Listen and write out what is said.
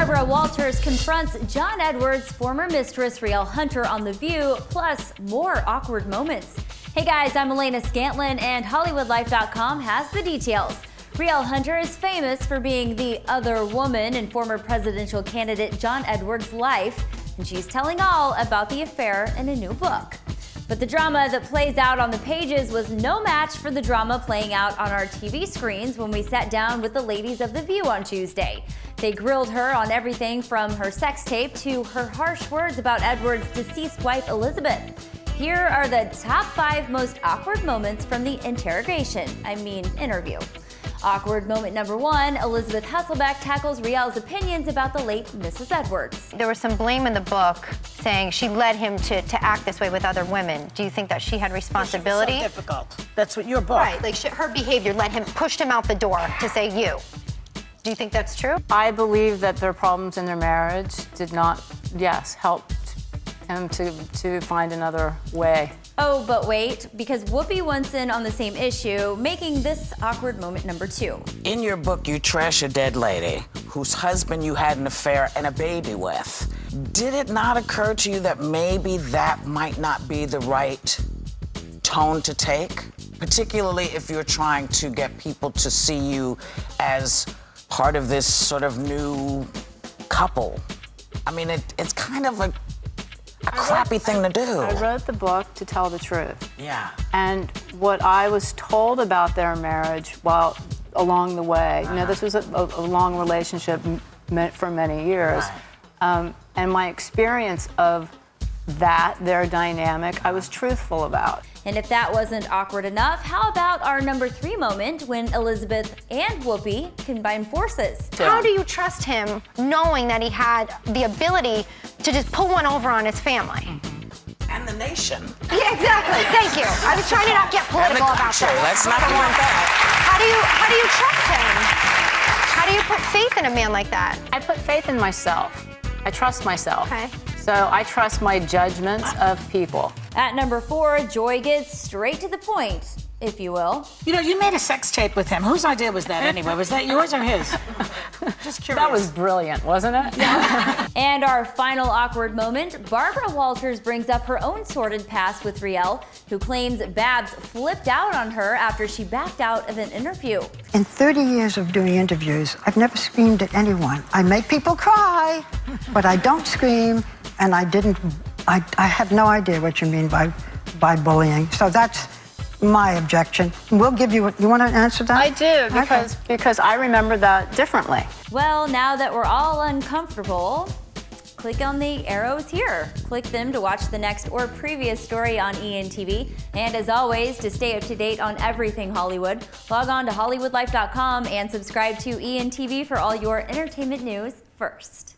Barbara Walters confronts John Edwards' former mistress Rielle Hunter on The View, plus more awkward moments. Hey guys, I'm Elena Scantlin, and HollywoodLife.com has the details. Rielle Hunter is famous for being the other woman in former presidential candidate John Edwards' life, and she's telling all about the affair in a new book. But the drama that plays out on the pages was no match for the drama playing out on our TV screens when we sat down with the ladies of The View on Tuesday. They grilled her on everything from her sex tape to her harsh words about Edwards' deceased wife, Elizabeth. Here are the top 5 most awkward moments from the interview. Awkward moment number 1, Elizabeth Hasselbeck tackles Rielle's opinions about the late Mrs. Edwards. There was some blame in the book saying she led him to act this way with other women. Do you think that she had responsibility? It's so difficult. That's what your book. Right, like her behavior pushed him out the door to say you. Do you think that's true? I believe that their problems in their marriage did not, help him to find another way. Oh, but wait, because Whoopi wants in on the same issue, making this awkward moment number 2. In your book, you trash a dead lady whose husband you had an affair and a baby with. Did it not occur to you that maybe that might not be the right tone to take? Particularly if you're trying to get people to see you as part of this sort of new couple. I mean, it's kind of a crappy thing to do. I wrote the book to tell the truth. Yeah. And what I was told about their marriage along the way, this was a long relationship for many years. Right. And my experience of their dynamic, I was truthful about. And if that wasn't awkward enough, how about our number 3 moment when Elizabeth and Whoopi combine forces? How do you trust him knowing that he had the ability to just pull one over on his family? And the nation. Yeah, exactly. Thank you. I was trying to not get political about that. Let's not want that. How do you trust him? How do you put faith in a man like that? I put faith in myself. I trust myself. Okay. So I trust my judgments of people. At number 4, Joy gets straight to the point, if you will. You know, you made a sex tape with him. Whose idea was that anyway? Was that yours or his? Just curious. That was brilliant, wasn't it? Yeah. And our final awkward moment, Barbara Walters brings up her own sordid past with Rielle, who claims Babs flipped out on her after she backed out of an interview. In 30 years of doing interviews, I've never screamed at anyone. I make people cry, but I don't scream, and I have no idea what you mean by bullying. So that's my objection. We'll give you want to answer that? I do, because I remember that differently. Well, now that we're all uncomfortable, click on the arrows here. Click them to watch the next or previous story on ENTV. And as always, to stay up to date on everything Hollywood, log on to HollywoodLife.com and subscribe to ENTV for all your entertainment news first.